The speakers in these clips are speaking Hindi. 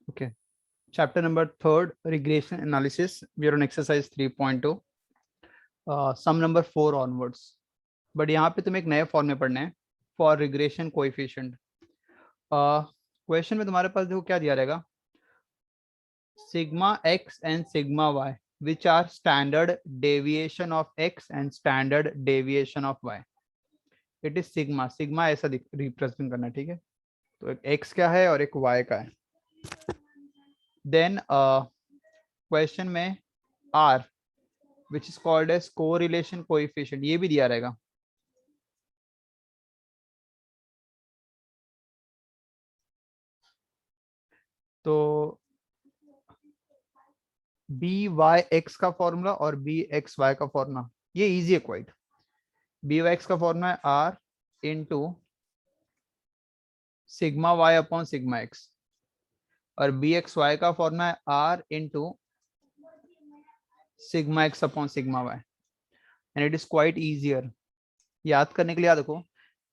Okay. Chapter number 3, regression analysis. We are on exercise 3.2. Sum number 4 onwards. But यहाँ पे तुम्हें एक नए फॉर्म में पढ़ना है फॉर रिग्रेशन कोएफिशिएंट. क्वेश्चन में तुम्हारे पास देखो क्या दिया रहेगा. Sigma X and sigma Y which are standard deviation of x and standard deviation of Y. It is sigma. Sigma ऐसा रिप्रेजेंट करना है, ठीक है. तो एक एक्स का है और एक वाई का है. देन क्वेश्चन में R which is called as correlation coefficient, ये भी दिया रहेगा. तो बी वाई एक्स का फॉर्मूला और बी एक्स वाई का फॉर्मूला ये इजी है क्वाइट. बी वाई एक्स का फॉर्मूला है are into sigma Y upon sigma X और बी एक्स वाई का फॉर्मूला है are into sigma x upon sigma Y. And it is quite easier. याद करने के लिए याद रखो,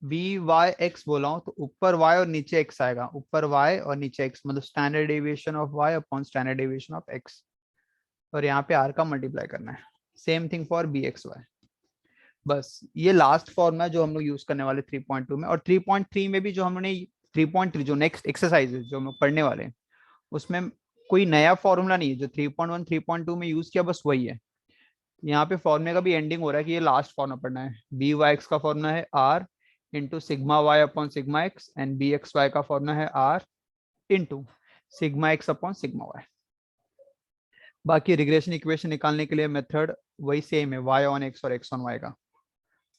बी वाई एक्स बोला हूं तो ऊपर वाई और नीचे एक्स आएगा. ऊपर वाई और नीचे एक्स मतलब standard deviation of Y upon standard deviation of X. और यहाँ पे आर का मल्टीप्लाई करना है. Same thing for B x Y. बस ये लास्ट फॉर्मूला जो हम लोग यूज करने वाले 3.2 में. और 3.3 में भी जो हमने 3.3 जो नेक्स्ट एक्सरसाइज जो हम लोग पढ़ने वाले हैं उसमें कोई नया फॉर्मूला नहीं है. जो 3.1 3.2 में यूज किया बस वही है. यहाँ पे फॉर्मूले का भी एंडिंग हो रहा है कि ये लास्ट फॉर्मूला पढ़ना है. बी वाई एक्स का फॉर्मूला है are into sigma Y upon sigma X and B x Y का फॉर्मूला है are into sigma x upon sigma Y. बाकी रिग्रेशन इक्वेशन निकालने के लिए मेथड वही सेम है, y ऑन x और x ऑन y का.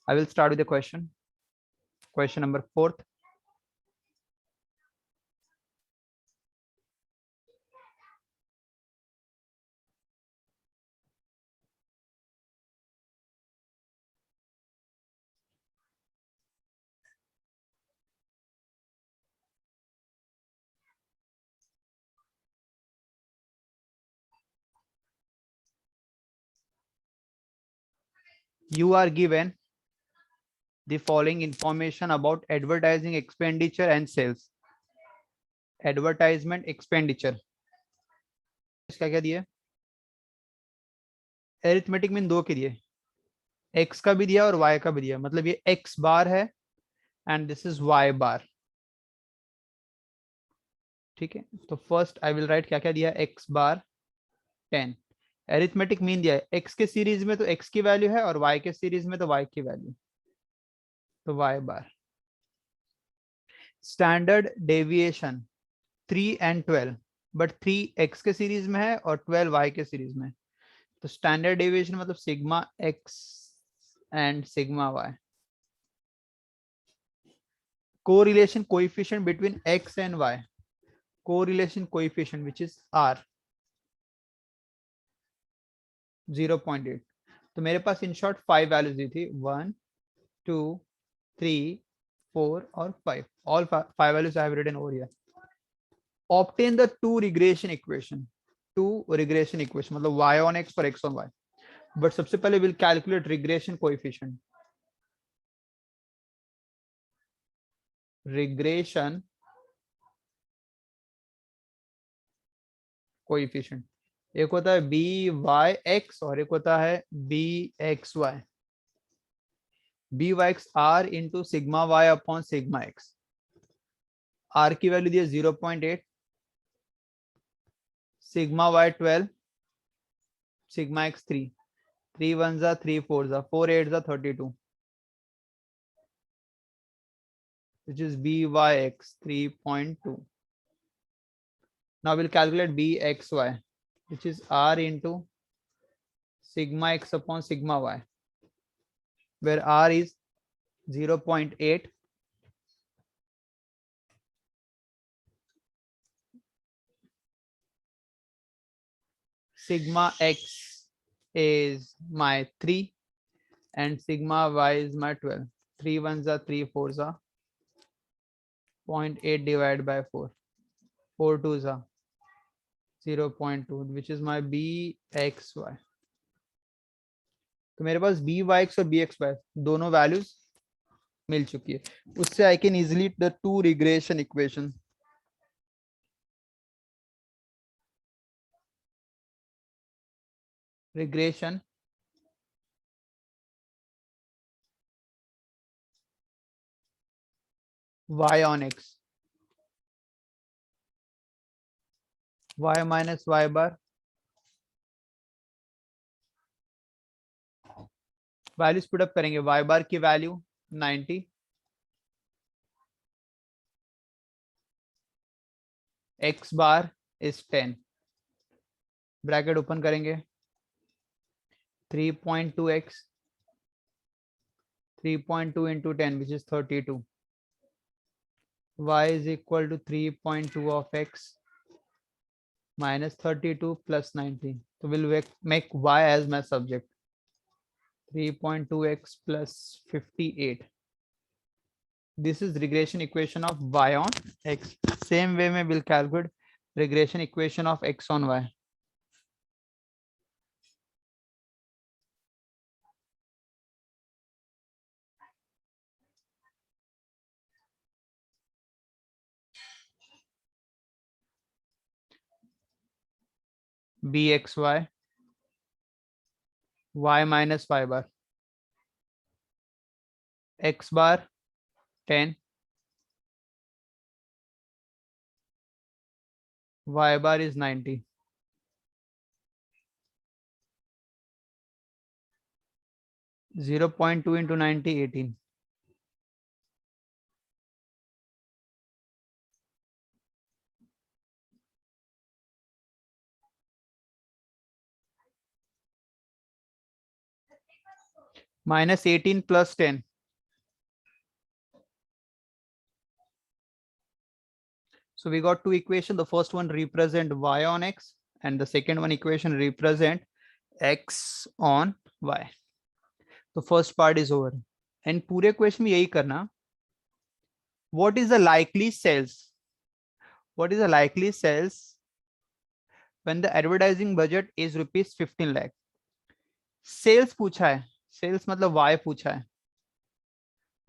I will start with the question. Question number 4. You are given the following information about advertising expenditure and sales. Advertisement expenditure. इसका क्या दिया? Arithmetic मीन दो के दिए, x का भी दिया और y का भी दिया. मतलब ये x बार है एंड दिस इज y बार. ठीक है. तो फर्स्ट आई विल राइट क्या क्या दिया. x बार 10. एरिथमेटिक मीन दिया है x के सीरीज में तो x की वैल्यू है और y के सीरीज में तो y की वैल्यू. तो y bar. Standard deviation 3 and 12 but 3 x के सीरीज में है और 12 y के सीरीज में. तो स्टैंडर्ड डेविएशन मतलब sigma x and sigma y. Correlation coefficient between x and y. Correlation coefficient which is r 0.8. तो मेरे पास इन शॉर्ट 5 वैल्यूज दी थी 1 2 3 4 और 5. All 5 values I have written over here. Obtain the two regression equation. Two regression equation मतलब y on x for x on y. But सबसे पहले we'll calculate regression coefficient. Regression coefficient. एक होता है by(x) और एक होता है bxy. by(x) r into sigma y upon sigma x. r की वैल्यू दी है 0.8, sigma y 12, sigma x 3. 3 1s are 3 4s are 4 8s are 32, which is byx 3.2. Now we'll calculate bxy, which is r into sigma x upon sigma y, where r is 0.8, sigma x is my 3 and sigma y is my 12. 3 1s are 3 4s are 0.8 divided by 4. 4 2s are 0.2, which is my bxy. तो मेरे पास by(x) और bxy दोनों वैल्यूज मिल चुकी है. उससे I can easily the two regression equation. Regression y on x, y minus y bar, values put up करेंगे। y बार की value 90, x bar is 10, bracket open करेंगे, 3.2x, 3.2 into 10 which is 32, y is equal to 3.2 of x minus 32 plus 90. So we'll make y as my subject, 3.2x plus 58. This is regression equation of y on x. Same way में we'll calculate regression equation of x on y. bxy, y minus y bar, x bar 10, y bar is 90. (0.2 into 90, 18). Minus 18 plus 10. So we got two equations. The first one represent y on x and the second one equation represent x on y. So first part is over. And पूरे question में यही करना. What is the likely sales? What is the likely sales when the advertising budget is rupees 15 lakh? Sales पूछा है. Sales मतलब y पूछा है.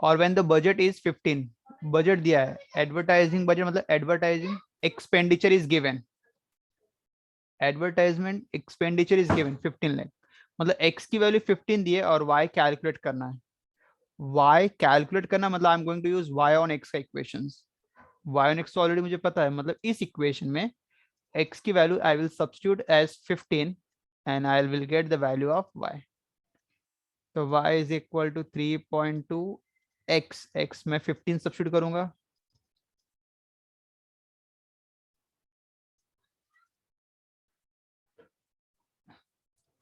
और when the budget is 15, budget दिया है. Advertising budget मतलब advertising expenditure is given. Advertisement expenditure is given 15 lakh. मतलब x की वैल्यू 15 दी है और y कैलकुलेट करना है. y कैलकुलेट करना मतलब I am going to use y on x का इक्वेशंस. y on x तो ऑलरेडी मुझे पता है, मतलब इस इक्वेशन में x की value I will substitute as 15 and I will get the value of y. तो y is equal to 3.2 x में 15 सब्स्टिट्यूट करूंगा,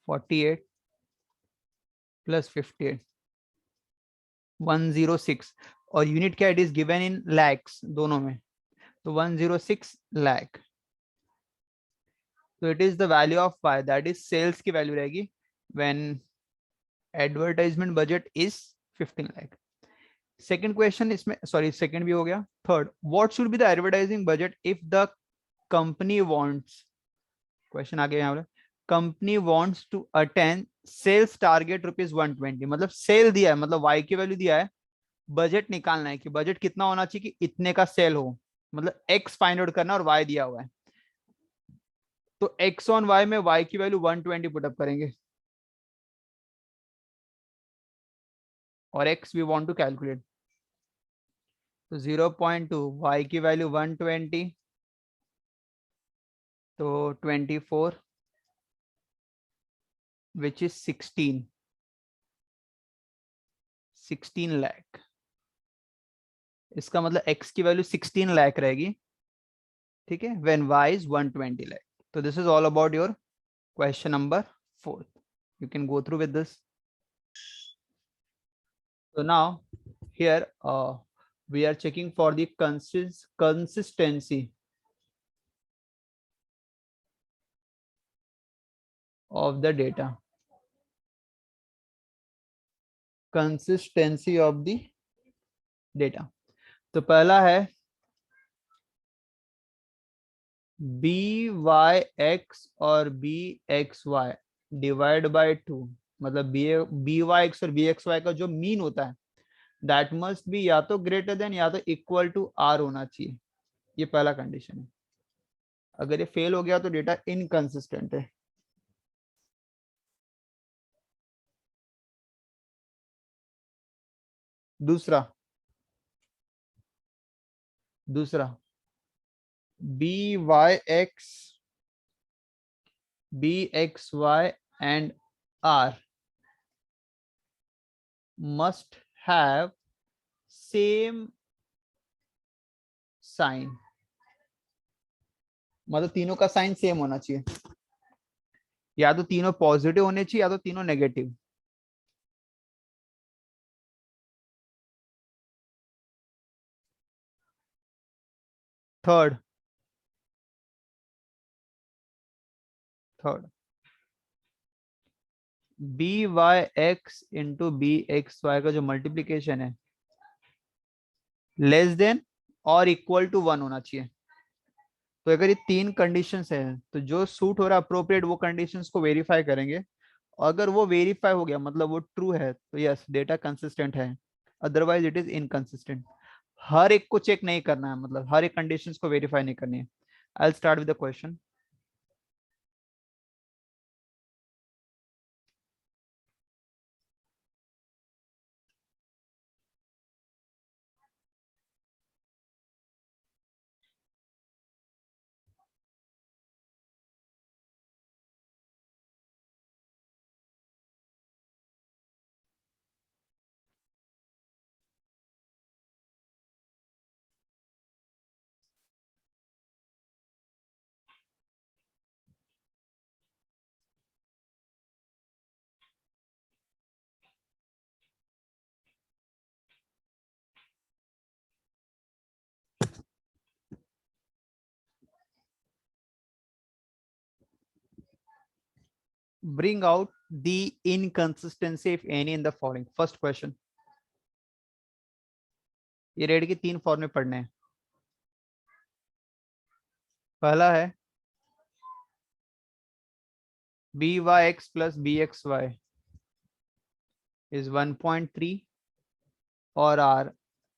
48 प्लस 58, 106. और यूनिट क्या, it is given in lakhs दोनों में, तो 106 लाख. तो it is the value of y, that is sales की वैल्यू रहेगी when advertisement budget is 15 lakh. Second question इसमें, सॉरी सेकंड भी हो गया. Third, what should be the advertising budget if the company wants, question आगे यहाँ पे, company wants to attain sales target rupees 120. मतलब सेल दिया है, मतलब y की वैल्यू दिया है, बजट निकालना है कि बजट कितना होना चाहिए कि इतने का सेल हो, मतलब x फाइंड आउट करना और y दिया हुआ है. तो x ऑन y में y की वैल्यू 120 पुटअप करेंगे और x we want to calculate. तो 0.2, y की वैल्यू 120, तो 24 विच इज 16 लाख. इसका मतलब x की वैल्यू 16 लाख रहेगी, ठीक है, व्हेन y इज 120 लाख. तो this is all about your question number 4. You can go through with this. So now here we are checking for the consistency of the data. Consistency of the data. तो पहला है BYX और BXY डिवाइड बाय 2. मतलब BYX और BXY का जो मीन होता है दैट मस्ट बी या तो ग्रेटर देन या तो इक्वल टू R होना चाहिए. ये पहला कंडीशन है. अगर ये फेल हो गया तो डेटा इनकंसिस्टेंट है. दूसरा B Y X Y and R must have same sign, मतलब तीनों का साइन सेम होना चाहिए, या तो तीनों पॉजिटिव होने चाहिए या तो तीनों negative. Third third B Y x into B x Y का जो मल्टीप्लीकेशन है लेस देन और इक्वल टू 1 होना चाहिए। तो अगर ये तीन कंडीशंस है तो जो सूट हो रहा है अप्रोप्रिएट वो कंडीशंस को वेरीफाई करेंगे। अगर वो वेरीफाई हो गया मतलब वो ट्रू है तो यस डेटा कंसिस्टेंट है, अदरवाइज इट इज इनकंसिस्टेंट। हर एक को चेक नहीं करना है, मतलब हर एक कंडीशंस को वेरीफाई नहीं करनी है। I will start with the question. Bring out the inconsistency if any in the following. First question, ये रेड की तीन फॉर्म में पढ़ने हैं। पहला है B Y X plus B x Y is 1.3 और आर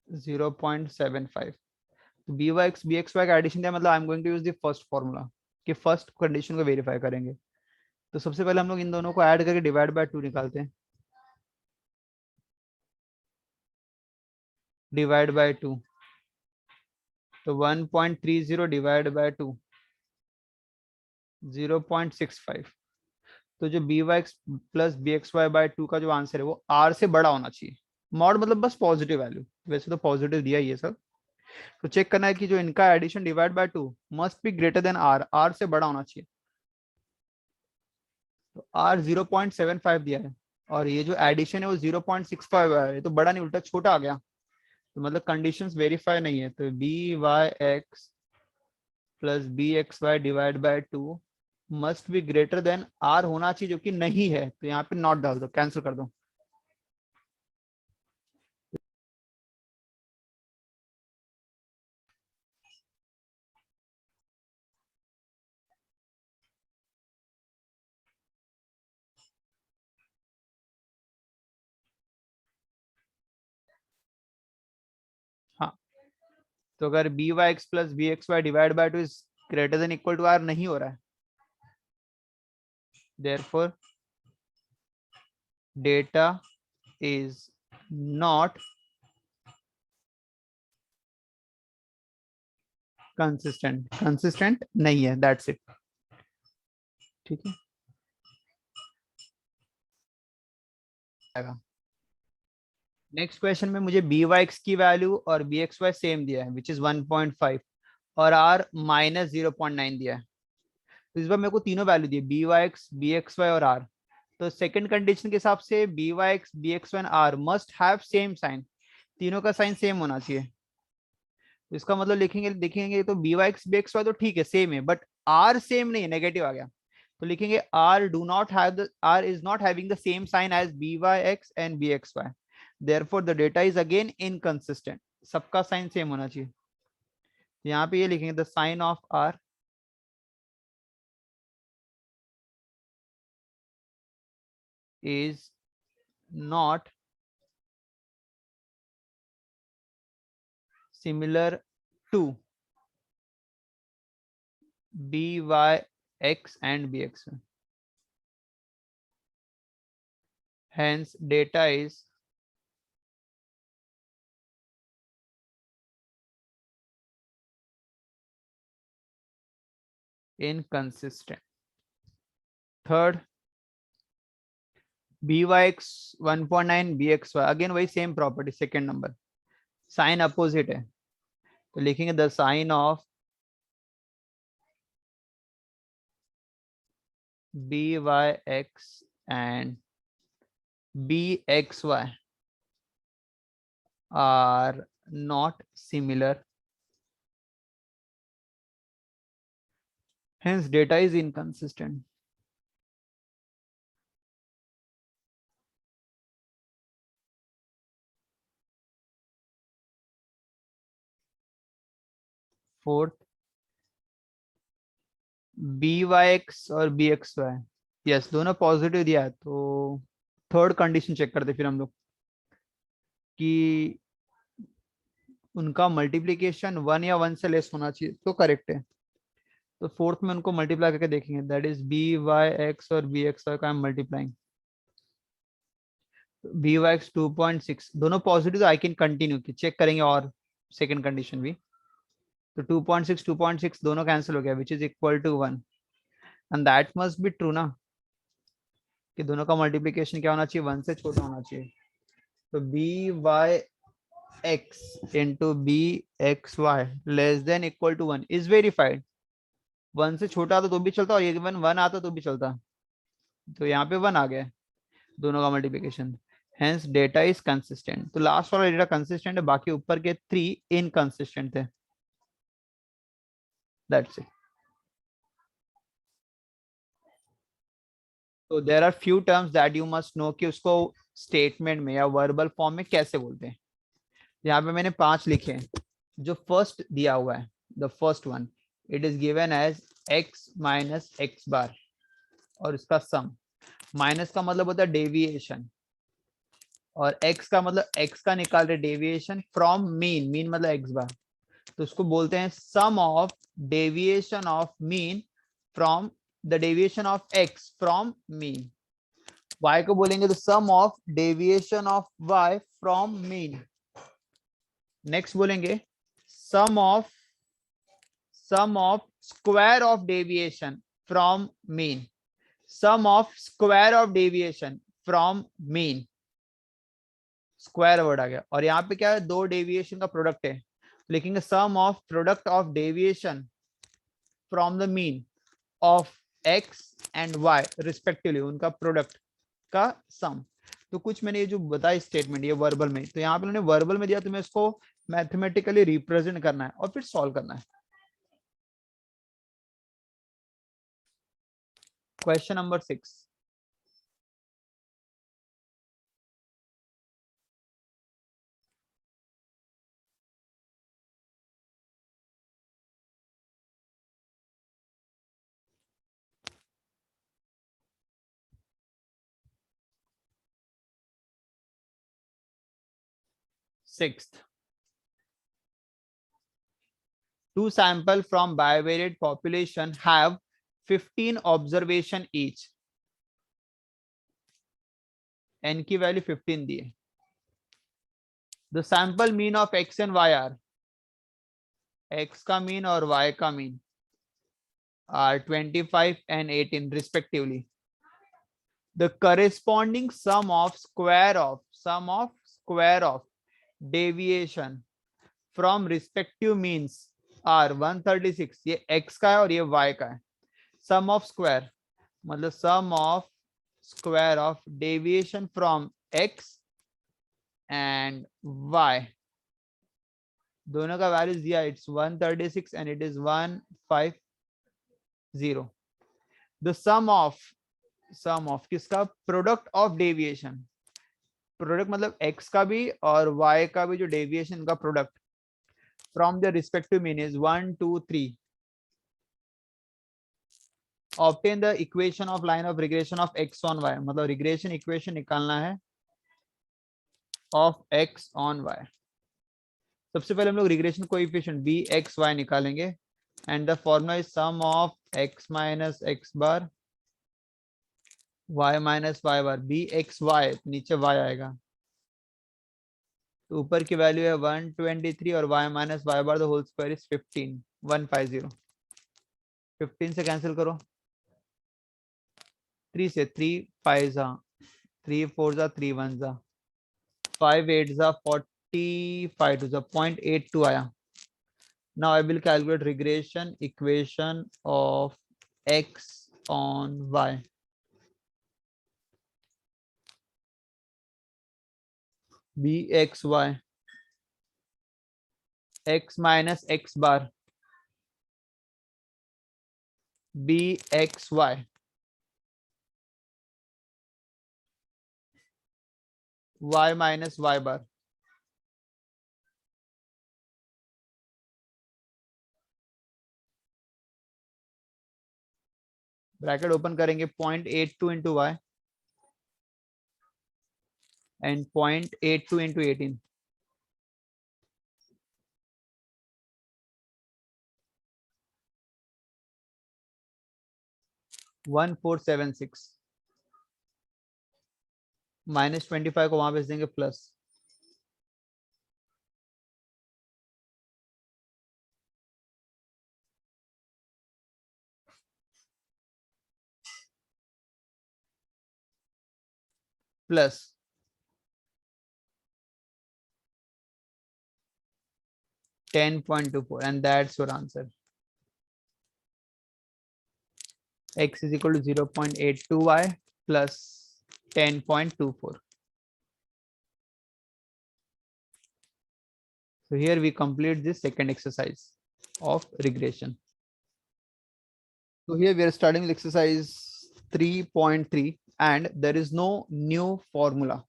0.75। तो बी वाई एक्स वाई का एडिशन दिया, मतलब I am going to use the first formula कि फर्स्ट कंडीशन को वेरीफाई करेंगे। तो सबसे पहले हम लोग इन दोनों को ऐड करके डिवाइड बाय 2 निकालते हैं। डिवाइड बाय 2 तो 1.30 डिवाइड बाय 2 0.65। तो जो B Y X plus B x Y by 2 का जो आंसर है वो आर से बड़ा होना चाहिए। मॉड मतलब बस पॉजिटिव वैल्यू, वैसे तो पॉजिटिव दिया ही है सब। तो चेक करना है कि जो इनका addition divide by 2 must be greater than R, R से बड़ा होना चाहिए। तो आर 0.75 दिया है और ये जो एडिशन है वो 0.65 है, ये तो बड़ा नहीं उल्टा छोटा आ गया। तो मतलब कंडीशंस वेरीफाई नहीं है। तो B Y X plus B x Y divide by 2 must be greater than R होना चाहिए, जो कि नहीं है। तो यहाँ पे नॉट डाल दो, कैंसिल कर दो। हाँ, तो अगर B Y X plus B x Y divide by 2 is greater than equal to R नहीं हो रहा है, therefore data is not consistent नहीं है, दैट्स इट। ठीक है। नेक्स्ट क्वेश्चन में मुझे बी वाई एक्स की वैल्यू और बी एक्स वाई सेम दिया है विच इज 1.5 और आर माइनस 0.9 दिया है। तो इस बार मेरे को तीनों वैल्यू दी, बी एक्स वाई और आर। तो सेकंड कंडीशन के हिसाब से B x Y and R must have same sign, तीनों का साइन सेम होना चाहिए। तो इसका मतलब लिखेंगे देखेंगे तो बी एक्स वाई तो ठीक है सेम है, बट आर सेम नहीं है, नेगेटिव आ गया। तो लिखेंगे R do not have the R is not having the same sign as B Y x and B x Y, therefore the data is again inconsistent, सबका साइन सेम होना चाहिए। तो यहाँ पे ये लिखेंगे the sign of R is not similar to byx and bx, hence data is inconsistent. Third, byx 1.9 bxy, again वही same property, second number sign opposite है तो लिखेंगे the sign of byx and bxy are not similar, hence data is inconsistent. Fourth, byx और bxy, यस दोनों पॉजिटिव दिया है तो थर्ड कंडीशन चेक करते फिर हम लोग कि उनका मल्टीप्लीकेशन 1 या 1 से लेस होना चाहिए तो करेक्ट है। तो फोर्थ में उनको मल्टीप्लाई करके देखेंगे, दैट इज byx और bxy का मल्टीप्लाइंग, byx 2.6 दोनों पॉजिटिव, आई कैन कंटिन्यू की चेक करेंगे और सेकंड कंडीशन भी, तो 2.6 दोनों कैंसिल हो गया which is equal to 1 and that must be true ना कि दोनों का मल्टीप्लिकेशन क्या होना चाहिए, 1 से छोटा होना चाहिए। तो byx into bxy less than equal to 1 is verified, 1 से छोटा आता तो भी चलता और इवन 1 आता तो भी चलता, तो यहाँ पे 1 आ गया दोनों का multiplication, hence data is consistent. तो लास्ट वाला डेटा कंसिस्टेंट है, बाकी ऊपर के 3 इनकंसिस्टेंट थे, दैट्स इट। तो there are few terms that you must know कि उसको स्टेटमेंट में या वर्बल फॉर्म में कैसे बोलते हैं। यहाँ पे मैंने 5 लिखे हैं। जो फर्स्ट दिया हुआ है, the first one, it is given as x minus x bar और इसका सम, माइनस का मतलब होता है डेविएशन और x का मतलब x का निकाल रहे डेविएशन फ्रॉम मीन, मीन मतलब x बार, तो उसको बोलते हैं sum of deviation of mean from the deviation of x from mean. y को बोलेंगे तो sum of deviation of y from mean. Next बोलेंगे sum of square of deviation from mean, sum of square of deviation from mean, square word आ गया। और यहाँ पे क्या है, दो डेविएशन का प्रोडक्ट है, लिखेंगे sum of product of deviation from the mean of x and y respectively, उनका प्रोडक्ट का सम। तो कुछ मैंने ये जो बताया स्टेटमेंट ये वर्बल में, तो यहाँ पे उन्होंने वर्बल में दिया, तुम्हें इसको मैथमेटिकली रिप्रेजेंट करना है और फिर सॉल्व करना है। Question number 6, sixth, two sample from bivariate population have 15 observation each, n की वैल्यू 15 दी है। The sample mean of x and y are, x का मीन और y का mean are 25 and 18 respectively. The corresponding sum of square of deviation from respective means are 136, ये x का है और ये y का है। सम ऑफ स्क्वायर मतलब sum of square of deviation from x and y, दोनों का वैल्यूज दिया, it's 136 and it is 150। The sum of किसका, प्रोडक्ट ऑफ डेविएशन, प्रोडक्ट मतलब x का भी और y का भी जो डेविएशन का product from the respective mean is 1 2 3। Obtain the equation of line of regression of x on y, मतलब रिग्रेशन इक्वेशन निकालना है ऑफ x ऑन y। सबसे पहले हम लोग रिग्रेशन कोएफिशिएंट bxy निकालेंगे and the formula is sum of x minus x bar y minus Y bar, bxy नीचे y आएगा तो ऊपर की वैल्यू है 123 और y minus Y bar the whole square is 15, 150 15 से कैंसिल करो, 3 से 3 5 जा, 3 4 जा, 3 1 जा, 5 8 जा, 45 टू जा 0.82 आया. Now I will calculate regression equation of x on y. bxy x minus x bar bxy y minus y bar. Bracket open करेंगे 0.82 into y and 0.82 into 18. 1476 minus 25 को वहां भेज देंगे plus. Plus 10.24 and that's your answer. X is equal to 0.82y plus 10.24. So here we complete this second exercise of regression. So here we are starting with exercise 3.3 and there is no new formula.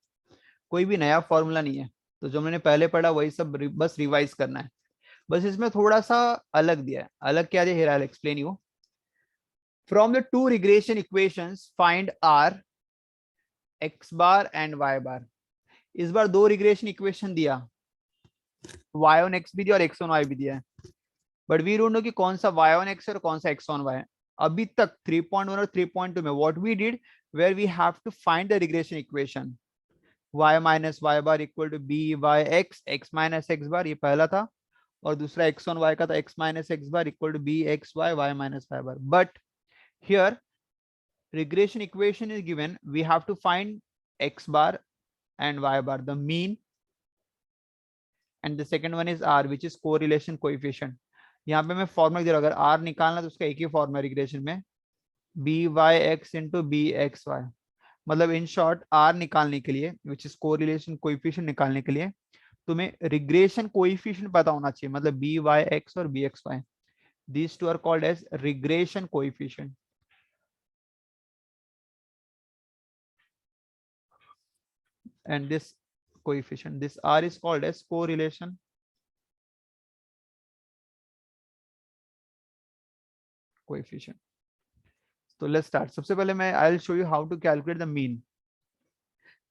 कोई भी नया फॉर्मूला नहीं है, तो जो मैंने पहले पढ़ा वही सब बस रिवाइज करना है. बस इसमें थोड़ा सा अलग दिया है. अलग क्या दिया? Here I'll explain you. From the two regression equations, find R, x bar and y bar. इस बार दो रिग्रेशन इक्वेशन दिया, y on x भी दिया और x on y भी दिया है. बट वी डोंट नो कि कौन सा y on x है और कौन सा x on y है. अभी तक 3.1 और 3.2 में what we did, where we have to find the regression equation. y minus y bar equal to b by x, x minus x bar, ये पहला था. और दूसरा x on y का था x minus x bar equal to b x y, y minus y bar. But here regression equation is given, we have to find x bar and y bar, the mean, and the second one is r, which is correlation coefficient. यहाँ पे मैं फॉर्मूला दे रहा हूँ, अगर r निकालना तो उसका एक ही फॉर्मूला रिग्रेशन में, by(x) into bxy. मतलब इन शॉर्ट r निकालने के लिए, which is correlation coefficient निकालने के लिए तुम्हें रिग्रेशन कोएफिशिएंट पता होना चाहिए. मतलब by(x) और bxy, these two are called as regression coefficient. And this coefficient, this r is called as correlation coefficient. So let's start. सबसे पहले मैं I'll show you how to calculate the mean,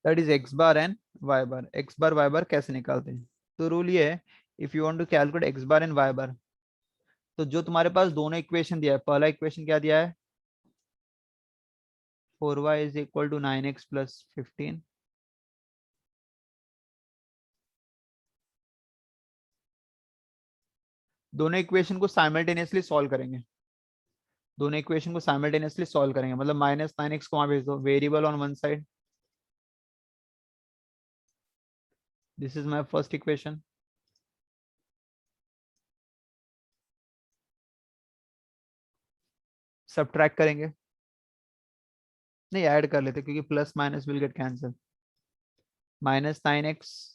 that is x bar and y bar. x bar y bar कैसे निकालते हैं? तो रूल ये है, if you want to calculate x bar and y bar, तो जो तुम्हारे पास दोनों इक्वेशन दिया है, पहला इक्वेशन क्या दिया है, 4y is equal to 9x plus 15. दोनों इक्वेशन को साइमल्टेनियसली सॉल्व करेंगे. दोनों इक्वेशन को साइमल्टेनियसली सॉल्व करेंगे. मतलब -9x को वहां भेज दो, variable on one side. This is my first equation. Subtract करेंगे, नहीं ऐड कर लेते क्योंकि plus minus will get cancel. -9x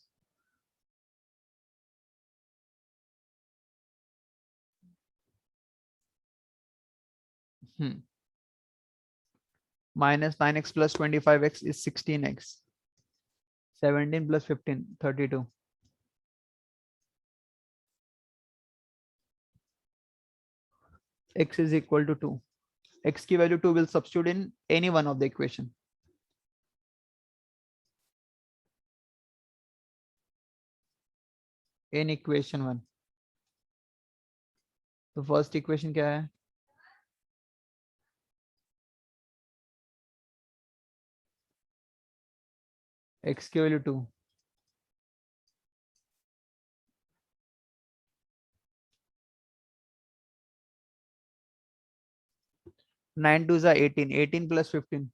-9x plus 25x is 16x. 17 plus 15, 32. X is equal to 2. X की value 2 will substitute in any one of the equation. In equation 1. तो फर्स्ट इक्वेशन क्या है, x की वैल्यू 2, 9 2 is 18, 18 plus 15,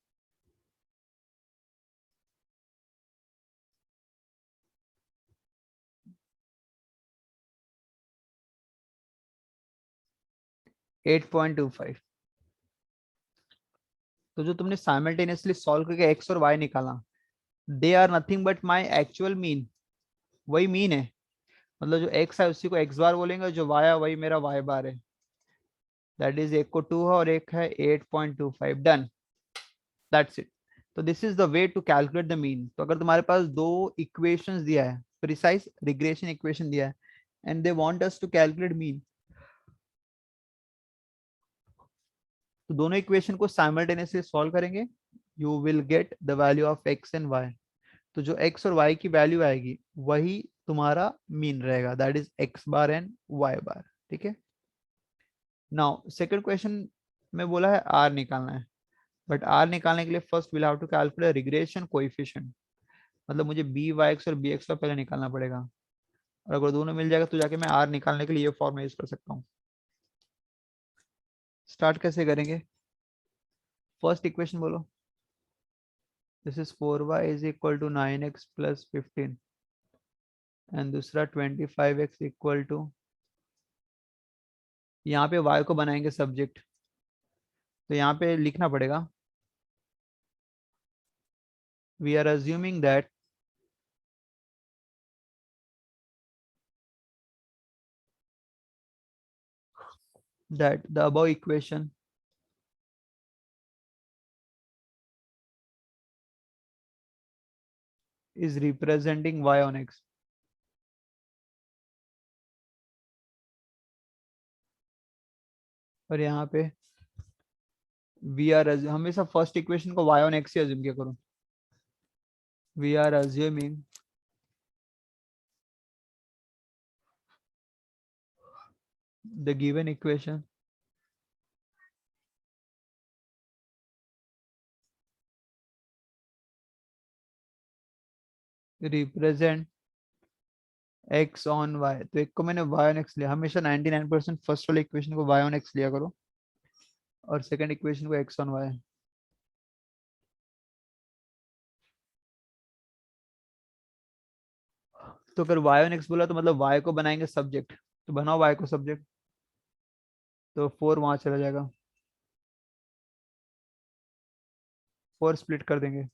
8.25। तो जो तुमने साइमल्टेनियसली सॉल्व करके एक्स और वाई निकाला, they are nothing but my actual mean, वही मीन है। मतलब जो एक्स है उसी को एक्स बार बोलेंगे, जो वाई है वही मेरा वाई बार है। दैट इज एक को 2 है और एक है 8.25। Done, that's it. तो this is the way to calculate the mean. तो अगर तुम्हारे पास दो इक्वेशंस दिया है, प्रिसाइज रिग्रेशन इक्वेशन दिया है, and they want us to calculate mean, तो दोनों इक्वेशन को साइमल्टेनियसली सॉल्व करेंगे, you will get the value of x and y. तो जो एक्स और वाई की वैल्यू आएगी वही तुम्हारा मीन रहेगा, that is x bar and y bar. ठीक है। नाउ सेकंड क्वेश्चन में बोला है आर निकालना है, बट आर निकालने के लिए first will have to calculate regression coefficient. मतलब मुझे बी वाई एक्स और बी एक्स का पहले निकालना पड़ेगा, और अगर दोनों मिल जाएगा तो जाके मैं आर निकालने के लिए ये फॉर्मूला यूज कर सकता हूँ। स्टार्ट कैसे करेंगे? फर्स्ट इक्वेशन बोलो। This is 4y is equal to 9x plus 15, and दूसरा 25x इक्वल टू, यहाँ पे y को बनाएंगे सब्जेक्ट, तो यहाँ पे लिखना पड़ेगा, we are assuming that the above equation is representing y on x। और यहाँ पे वी आर, हमेशा फर्स्ट इक्वेशन को y on x ही अज्यूम किया करो। We are assuming the given equation represent x on y। तो एक को मैंने y on x लिया, हमेशा 99% फर्स्ट वाले इक्वेशन को y on x लिया करो, और सेकंड इक्वेशन को x on y। तो अगर y on x बोला तो मतलब y को बनाएंगे सब्जेक्ट, तो बनाओ y को सब्जेक्ट, तो 4 वहां चला जाएगा, 4 स्प्लिट कर देंगे।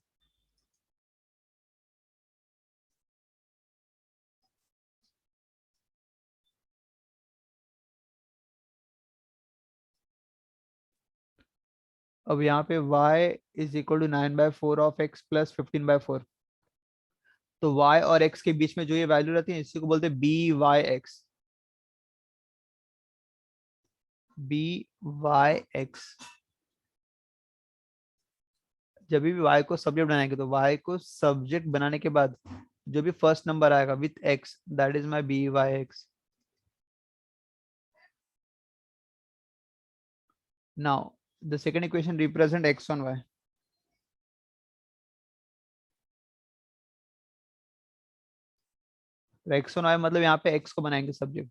अब यहाँ पे y is equal to 9/4 of x plus 15/4। तो y और x के बीच में जो ये वैल्यू रहती है इसी को बोलते हैं b Y x. B Y x, जब भी y को सब्जेक्ट बनाएंगे तो y को सब्जेक्ट बनाने के बाद जो भी फर्स्ट नंबर आएगा with x, that is my b Y x. Now the second equation represent x on y। x on y मतलब यहाँ पे x को बनाएंगे सब्जेक्ट।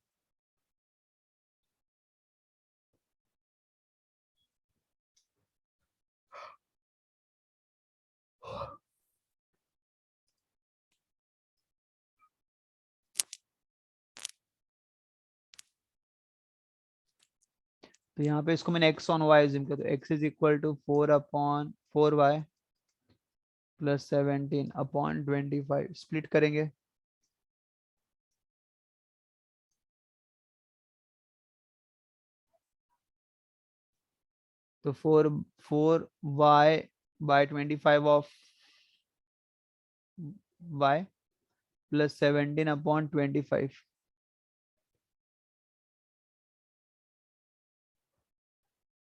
तो यहाँ पे इसको मैंने x ऑन y जिम किया, तो x is equal to 4/4y plus 17/25 split करेंगे। तो 4y/25 ऑफ y प्लस 17/25।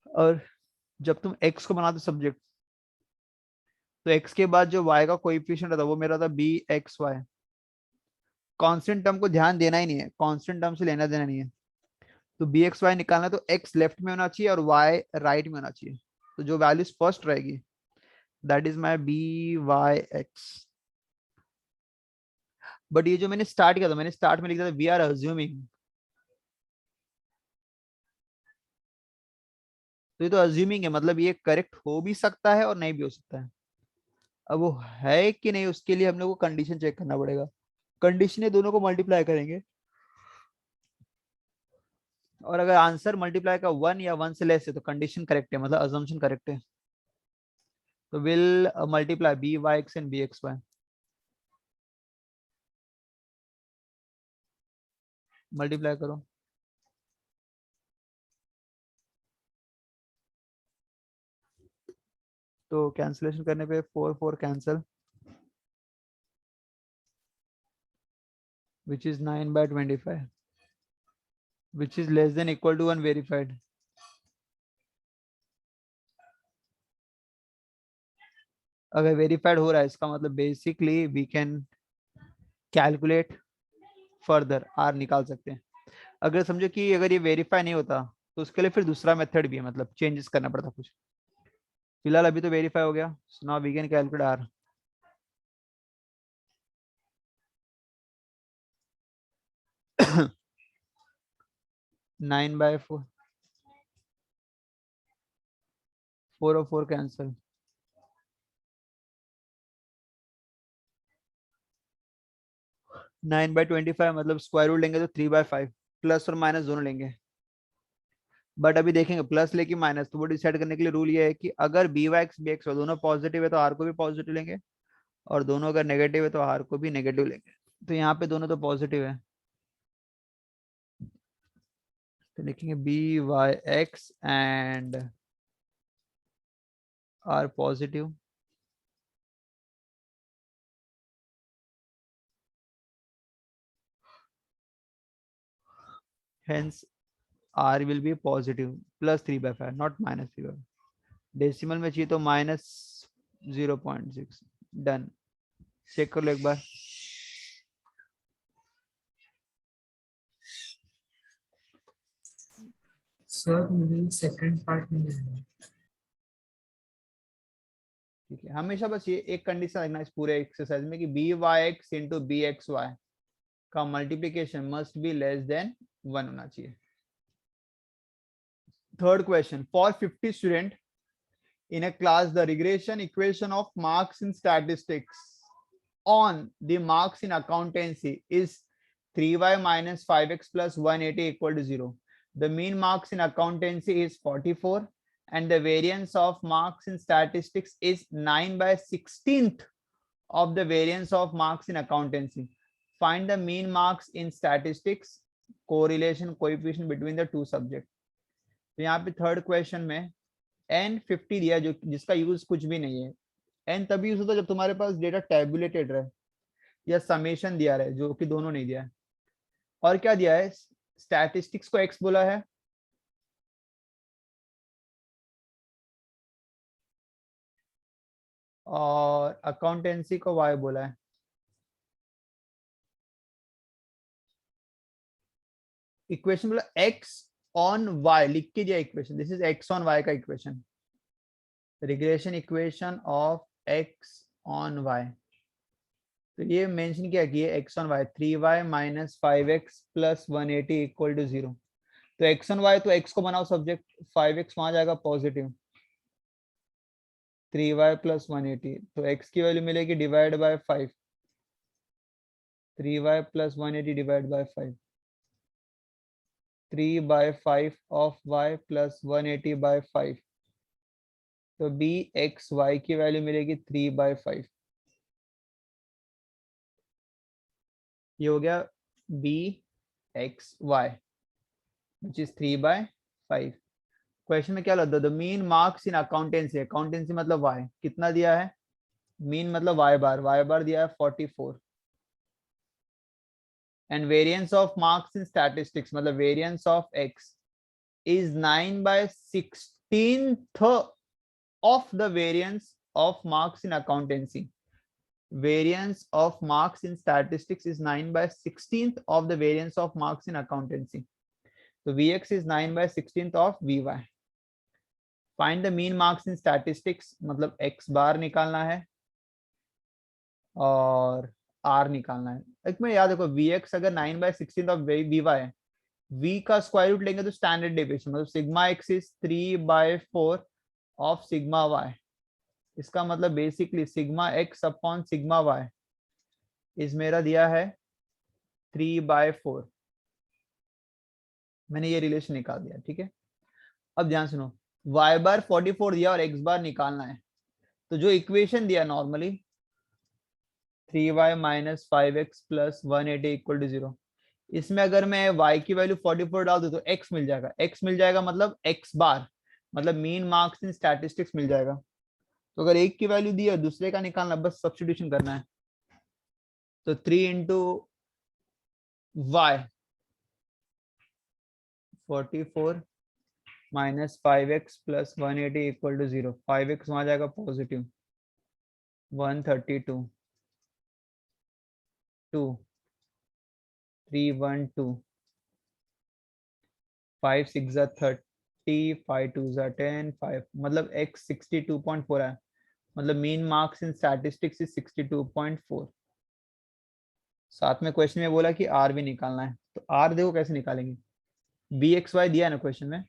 और जब तुम x को बनाते सब्जेक्ट, तो x के बाद जो y का कोएफिशिएंट था वो मेरा था b x y. Constant term को ध्यान देना ही नहीं है, कांस्टेंट टर्म से लेना देना नहीं है। तो बी एक्स वाई निकालना है तो x लेफ्ट में होना चाहिए और y राइट में होना चाहिए। तो जो वैल्यूज फर्स्ट रहेगी that is my b Y x. But ये जो मैंने स्टार्ट किया था, मैंने स्टार्ट में लिखा था वी आर अज्यूमिंग, तो ये तो अज्यूमिंग है, मतलब ये करेक्ट हो भी सकता है और नहीं भी हो सकता है। अब वो है कि नहीं उसके लिए हम लोग को कंडीशन चेक करना पड़ेगा। कंडीशन है दोनों को मल्टीप्लाई करेंगे, और अगर आंसर मल्टीप्लाई का 1 या 1 से लेस है तो कंडीशन करेक्ट है, मतलब अजम्पशन करेक्ट है। तो will multiply b Y x and B x y. Multiply करो। तो कैंसिलेशन करने पे 4 4 cancel, which is 9 by 25, which is less than equal to 1 verified. अगर वेरीफाइड हो रहा है इसका मतलब basically we can calculate further, r निकाल सकते हैं। अगर समझो कि अगर ये वेरीफाई नहीं होता तो उसके लिए फिर दूसरा मेथड भी है, मतलब चेंजेस करना पड़ता कुछ। फिलहाल अभी तो वेरीफाई हो गया, so now we can calculate r. 9 by 4, 4 और 4 कैंसिल, 9 by 25 मतलब स्क्वायर रूट लेंगे तो 3/5, प्लस और माइनस दोनों लेंगे। बट अभी देखेंगे प्लस लेके माइनस, तो वो डिसाइड करने के लिए रूल ये है कि अगर B Y x b x दोनों पॉजिटिव है तो आर को भी पॉजिटिव लेंगे, और दोनों अगर नेगेटिव है तो आर को भी नेगेटिव लेंगे। तो यहाँ पे दोनों तो पॉजिटिव है, तो लिखेंगे b Y x and r positive. Hence r will be positive plus 3/5 not minus 3/5। Decimal में चाहिए तो -0.6। डन। चेक कर लो एक बार। सर मुझे सेकंड पार्ट नहीं आया। ठीक है, हमेशा बस ये एक कंडीशन रखना इस पूरे एक्सरसाइज में कि b Y x into B x Y का multiplication must be less than 1 होना चाहिए। Third question, for 50 student in a class the regression equation of marks in statistics on the marks in accountancy is 3y minus 5x plus 180 equal to 0. The mean marks in accountancy is 44 and the variance of marks in statistics is 9/16th of the variance of marks in accountancy. Find the mean marks in statistics, correlation coefficient between the two subjects. तो यहाँ पे थर्ड क्वेश्चन में n50 दिया जो जिसका यूज कुछ भी नहीं है। n तभी यूज होता है जब तुम्हारे पास डेटा टैबुलेटेड रहे, या समेशन दिया रहे, जो कि दोनों नहीं दिया है। और क्या दिया है, स्टैटिस्टिक्स को x बोला है, और अकाउंटेंसी को y बोला है। इक्वेशन बोला x ऑन y, लिख के दिया equation, this is x on y का equation, regression equation of x on y। तो ये मेंशन क्या किया, x on y 3y minus 5x plus 180 equal to 0। तो x ऑन y, तो x को बनाओ सब्जेक्ट, 5x वहां जाएगा पॉजिटिव, 3y प्लस 180, तो x की वैल्यू मिलेगी divide by 5, 3y plus 180 divide by 5, 3/5 of y plus 180 by 5, तो b x y की वैल्यू मिलेगी 3/5। ये हो गया b x y which is 3/5। Question में क्या लगा, the mean marks in accountancy, accountancy मतलब y कितना दिया है, मीन मतलब y बार दिया है 44, and variance of marks in statistics मतलब variance of x is 9/16th of the variance of marks in accountancy. Variance of marks in statistics is 9/16th of the variance of marks in accountancy. So Vx is 9/16th of Vy. Find the mean marks in statistics मतलब x बार निकालना है और r निकालना है। एक में याद रखो Vx अगर 9/16th of Vy है v का स्क्वायर रूट लेंगे तो स्टैंडर्ड डेविएशन मतलब sigma x is 3/4 of sigma y। इसका मतलब basically sigma x upon sigma y इस मेरा दिया है 3/4। मैंने ये रिलेशन निकाल दिया, ठीक है। अब ध्यान सुनो, y बार 44 दिया और x बार निकालना है, तो जो इक्वेशन दिया normally 3y minus 5x plus 180 equal to 0, इसमें अगर मैं y की वैल्यू 44 डाल दूं तो x मिल जाएगा। x मिल जाएगा मतलब x बार मतलब मीन मार्क्स इन स्टैटिस्टिक्स मिल जाएगा। तो अगर एक की वैल्यू दी और दूसरे का निकालना, बस सब्स्टिट्यूशन करना है। तो 3 into y 44 minus 5x plus 180 equal to 0। 5x वहां जाएगा पॉजिटिव 132 2 312 5 6 30 5 2 10 5 मतलब x 62.4 है। मतलब mean marks in statistics is 62.4। साथ में क्वेश्चन में बोला कि आर भी निकालना है, तो आर देखो कैसे निकालेंगे। बी एक्स वाई दिया है ना क्वेश्चन में,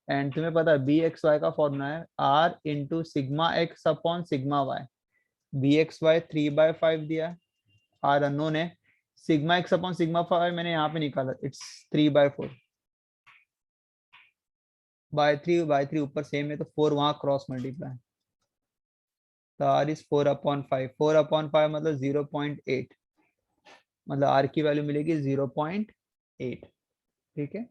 एंड तुम्हें पता है बी एक्स वाई का फॉर्मूला है are into sigma x upon sigma y. B x y 3/5 दिया है, आर अननोन है, sigma x upon sigma y मैंने यहाँ पे निकाला, इट्स 3/4 बाय 3 ऊपर सेम है तो 4 वहां क्रॉस मल्टीप्लाई, तो आर इज 4/5। 4/5 मतलब 0.8, मतलब आर की वैल्यू मिलेगी 0.8, ठीक है।